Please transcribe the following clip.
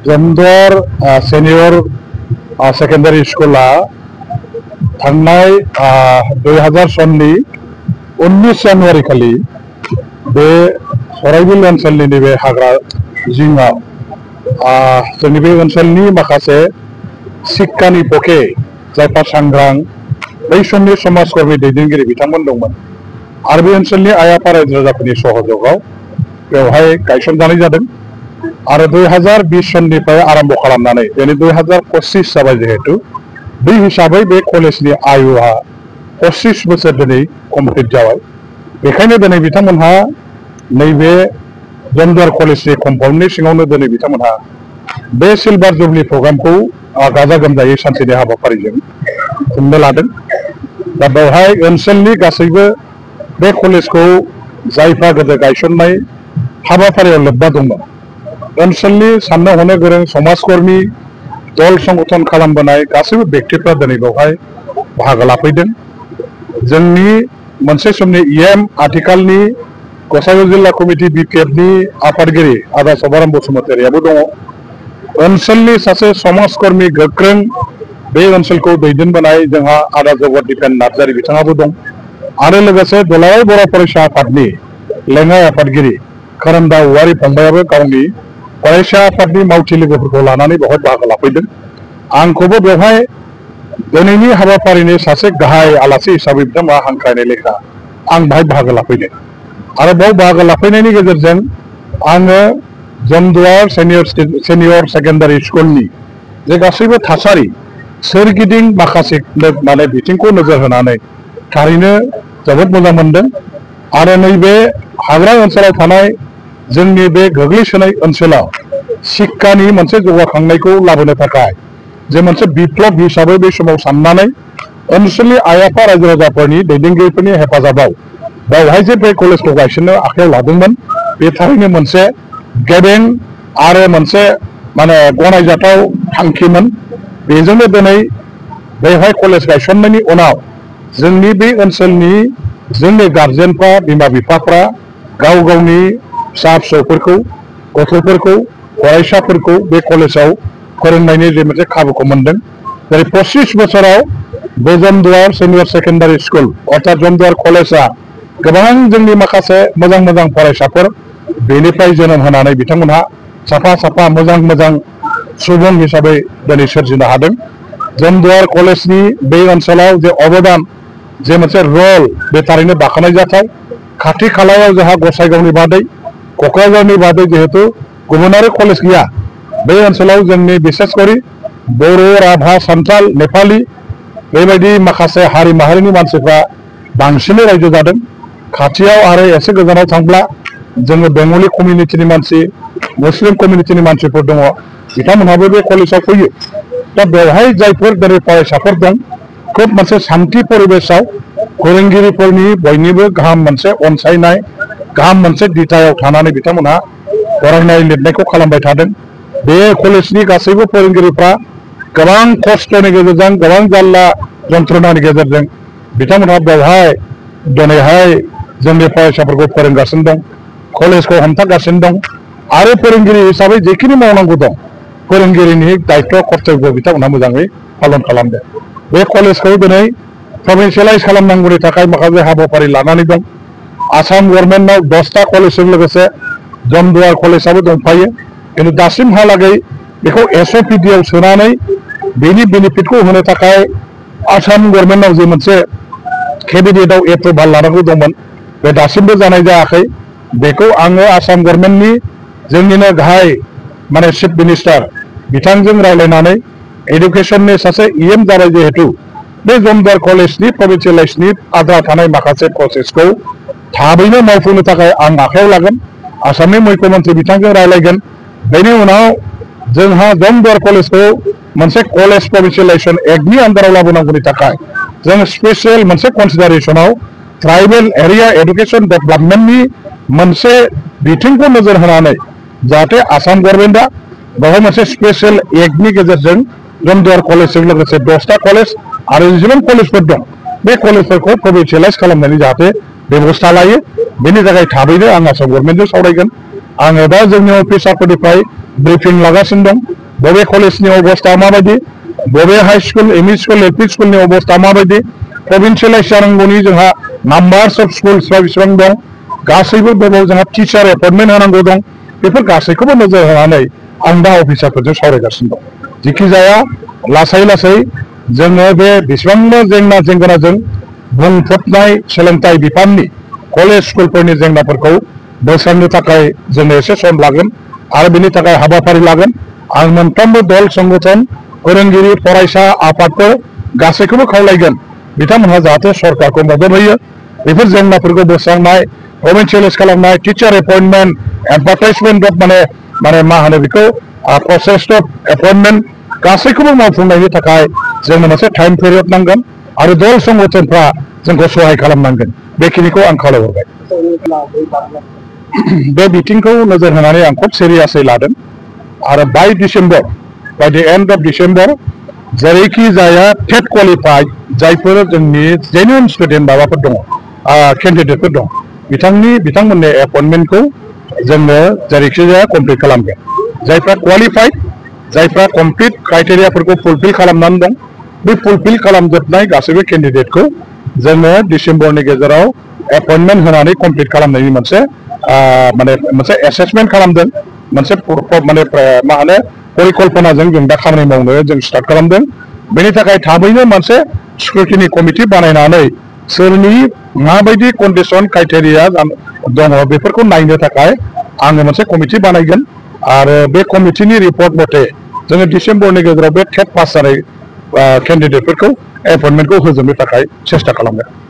Jamduar senior secondary स्कूला थांनाय 2000 सननि 19 जानुवारि खालि बे सराइबिल ओनसोलनि नैबे हाग्रा जिङाव जोंनि बे ओनसोलनि माखासे शिक्षानि पक्षे जायफोर सांग्रां बै समनि समाजकर्मी दैदेनगिरि बिथांमोन दंमोन आरो बे ओनसोलनि आइ आफा रायजो राजाफोरनि सहयोगाव बेवहाय गायसनजानाय जादों आरो 2020 सननिफ्राय आरम्भ खालामनानै दिनै 2025 जाबाय जिहेतु बै हिसाबै बे कलेजनि आयुआ 25 बोसोर दिनै कमप्लिट जाबाय। बेखायनो दिनै बिथांमोनहा नैबे जमदुवार कलेजनि कम्पाउन्डनि सिङावनो दिनै बिथांमोनहा बे सिलभार जुबली प्रग्रामखौ गाजा गोमजायै सानसेनि हाबाफारिजों खुंनो लादों। दा बेवहाय ओनसोलनि गासैबो बे कलेजखौ जायफोरा गोदो गायसननाय हाबाफारियाव लोब्बा दंमोन ओनसोलनि साननो हनो गोरों समाजकर्मी दल संगठन खालामबोनाय गासैबो व्यक्तिफ्रा दिनै बेवहाय बाहागो लाफैदों। जोंनि मोनसे समनि इएम आथिखालनि गसाइगाव जिल्ला कमिटि बिपिएफनि आफादगिरि आदा सभाराम बसुमतारियाबो दङ। ओनसोलनि सासे समाजकर्मी गोख्रों बे ओनसोलखौ दैदेनबोनाय जोंहा आदा जगत दिपेन नार्जारी बिथाङाबो दं आरो लोगोसे दुलाराय बर' फरायसा आफादनि लेङाइ आफादगिरि खोरोमदाव औवारी फंबायाबो गावनि फरायसा आफादनि मावथि लोगोफोरखौ लानानै बेवहाय बाहागो लाफैदों। आंखौबो बेवहाय दिनैनि हाबाफारिनि सासे गाहाय आलासि हिसाबै बिथांमोना हांख्रायनाय लेखा आं बाहाय बाहागो लाफैदों आरो बेयाव बाहागो लाफैनायनि गेजेरजों आङो जमदुवार सेनियर सेकेंडारी स्कुलनि जे गासैबो थासारि सोरगिदिं माखासे माने बिथिंखौ नोजोर होनानै थारैनो जोबोद मोजां मोनदों आरो नैबे हाग्रा ओनसोलाव थानाय जोंनि बे गोग्लैसोनाय ओनसोलाव शिक्षानि मोनसे जौगाखांनायखौ लाबोनो थाखाय जे मोनसे बिप्लब हिसाबै बे समाव साननानै ओनसोलनि आइ आफा रायजो राजाफोरनि दैदेनगिरिफोरनि हेफाजाबाव बेवहाय जे बे कलेजखौ गायसननो आखायाव लादोंमोन बे थारैनो मोनसे गेबें आरो मोनसे माने गनायजाथाव थांखिमोन। बेजोंनो दिनै बेवहाय कलेज गायसननायनि उनाव जोंनि बे ओनसोलनि जोंनि गार्जेनफ्रा बिमा बिफाफ्रा गाव गावनि फिसा फिसौफोरखौ गथ'फोरखौ फरायसाफोरखौ बे कलेजाव फोरोंनायनि जे मोनसे खाबुखौ मोनदों। जेरै 25 बोसोराव बे जमदुवार सेनियर सेकेंडारी स्कुल अर्थात जमदुवार कलेजा गोबां जोंनि माखासे मोजां मोजां फरायसाफोर बेनिफ्राय जोनोम होनानै बिथांमोनहा साफा साफा मोजां मोजां सुबुं हिसाबै दिनै सोरजिनो हादों। जमदुवार कलेजनि बे ओनसोलाव जे अबदान जे मोनसे रल बे थारैनो बाख्नाय जाथाव। खाथि खालायाव जोंहा गसाइगावनि बादै क'क्राझारनि बादै जिहेतु गुबुनारि कलेज गैया बे ओनसोलाव जोंनि बिसेसकरि बर' राभा सान्थाल नेपालि बेबायदि माखासे हारि माहारिनि मानसिफ्रा बांसिनै रायजो जादों। खाथियाव आरो एसे गोजानाव थांब्ला जोङो बेंगलि कमिउनिटिनि मानसि मुस्लिम कमिउनिटिनि मानसिफोर दङ बिथांमोनहाबो बे कलेजाव फैयो। दा बेवहाय जायफोर दिनै फरायसाफोर दं खोब मोनसे शान्ति परिबेशआव फोरोंगिरिफोरनि बयनिबो गाहाम मोनसे अनसायनाय गाहाम मोनसे दिथायाव थानानै बिथांमोनहा फरायनाय लिरनायखौ खालामबाय थादों। बे कलेजनि गासैबो फोरोंगिरिफ्रा गोबां खस्थ'नि गेजेरजों गोबां जारला जन्थ्रणानि गेजेरजों बिथांमोनहा बेवहाय दिनैहाय जोंनि फरायसाफोरखौ फोरोंगासिनो दं कलेजखौ हमथागासिनो दं आरो फोरोंगिरि हिसाबै जेखिनि मावनांगौ दं फोरोंगिरिनि दायित्व कर्तब्य बिथांमोनहा मोजाङै पालन खालामदों। बे कलेजखौ दिनै प्रभिन्सियेलाइज खालामनांगौनि थाखाय माखासे हाबाफारि लानानै दं। आसाम गभर्नमेन्टआव 10टा कलेजजों लोगोसे जमदुवार कलेजाबो दंफायो किन्तु दासिमहालागै बेखौ एसअपिडिआव सोनानै बेनि बेनिफिटखौ होनो थाखाय आसाम गभर्नमेन्टआव जे मोनसे केबिनेटआव एप्रुभाल लानांगौ दंमोन बे दासिमबो जानाय जायाखै। बेखौ आङो आसाम गभर्नमेन्टनि जोंनिनो गाहाय माने चिफ मिनिस्टार बिथांजों रायलायनानै एडुकेसननि सासे इएम जाबाय जिहेतु बे जमदुवार कलेजनि प्रभिन्सियेलाइजनि आद्रा थानाय माखासे प्रसेसखौ थाबैनो मावफुंनो थाखाय आं आखायाव लागोन। आसामनि मुख्यमन्त्री बिथांजों रायलायगोन। बेनि उनाव जोंहा जमदुवार कलेजखौ मोनसे कलेज प्रभिन्सियेलाइजेसन एक्टनि आन्दाराव लाबोनांगौनि थाखाय जों स्पेसियेल मोनसे कनसिडारेसनाव ट्राइबेल एरिया एडुकेसन डेभेलपमेन्टनि मोनसे बिथिंखौ नोजोर होनानै जाहाथे आसाम गभर्नमेन्टआ बेवहाय मोनसे स्पेसियेल एक्टनि गेजेरजों जमदुवार कलेजजों लोगोसे 10टा कलेज आरो जेसेबां कलेजफोर दं बे कलेजफोरखौ प्रभिन्सियेलाइज खालामनानै जाहाथे बेबस्था लायो बेनि थाखाय थाबैनो आं आसाम गभर्नमेन्टजों सावरायगोन। आङो दा जोंनि अफिसारफोरनिफ्राय ब्रिफिं लागासिनो दं बबे कलेजनि अबस्था माबायदि बबे high school ME school LP स्कुलनि अबस्था माबायदि प्रभिन्सियेलाइज जानांगौनि जोंहा नाम्बार्स अफ स्कुल्सफ्रा बेसेबां दं गासैबो बबाव जोंहा टिचार एपइन्टमेन्ट होनांगौ दं बेफोर गासैखौबो नोजोर होनानै आं दा अफिसारफोरजों सावरायगासिनो दं जिखि जाया लासै लासै जोङो बे बेसेबांबा जेंना जेंगोनाजों बुंफबनाय सोलोंथाइ बिफाननि कलेज स्कुलफोरनि जेंनाफोरखौ बोस्रांनो थाखाय जोङो एसे सम लागोन आरो बेनि थाखाय हाबाफारि लागोन आं मोनफ्रोमबो दल संगठन फोरोंगिरि फरायसा आफादफोर गासैखौबो खावलायगोन बिथांमोनहा जाहाथे सरकारखौ मदद होयो बेफोर जेंनाफोरखौ बोस्रांनाय प्रभिन्सियेलाइज खालामनाय टिचार एपइन्टमेन्ट एडभार्टाइजमेन्ट अफ माने मा होनो बेखौ प्रसेस अफ एपइन्टमेन्ट गासैखौबो मावफुंनायनि थाखाय जोंनो मोनसे टाइम पिरियड नांगोन आरो दल संगठनफ्रा जोंखौ सहाय खालामनांगोन बेखिनिखौ आं खावलायहरबाय बे बिथिंखौ नोजोर होनानै आं खोब सिरियासै लादों आरो बाय December by the and of December जेरैखि जाया टेट क्वालिफाइड जायफोर जोंनि जेनुइन स्टुडेन्ट माबाफोर दङ केन्डिडेटफोर दं बिथांमोननि एपइन्टमेन्टखौ जोङो जेरैखि जाया कमप्लिट खालामगोन जायफ्रा क्वालिफाइड जायफ्रा कमप्लिट क्राइटेरियाफोरखौ फुलफिल खालामनानै दं बे फुलफिल खालामजोबनाय गासैबो केन्डिडेटखौ जोङो डिसेम्बरनि गेजेराव एपइन्टमेन्ट होनानै कमप्लिट खालामनायनि मोनसे एसेसमेन्ट खालामदों मोनसे माने मा होनो परिकल्पनाजों जों दा खामानि मावनो जों स्टार्ट खालामदों बेनि थाखाय थाबैनो मोनसे स्क्रुटिनि कमिटि बानायनानै सोरनि माबायदि कन्डिसन क्राइटेरिया दङ बेफोरखौ नायनो थाखाय आङो मोनसे कमिटि बानायगोन आरो बे कमिटिनि रिपर्ट मथे जोङो डिसेम्बरनि गेजेराव बे टेट पास जानाय केन्डिडेटफोरखौ एपइन्टमेन्टखौ होजोबनो थाखाय सेस्था खालामगोन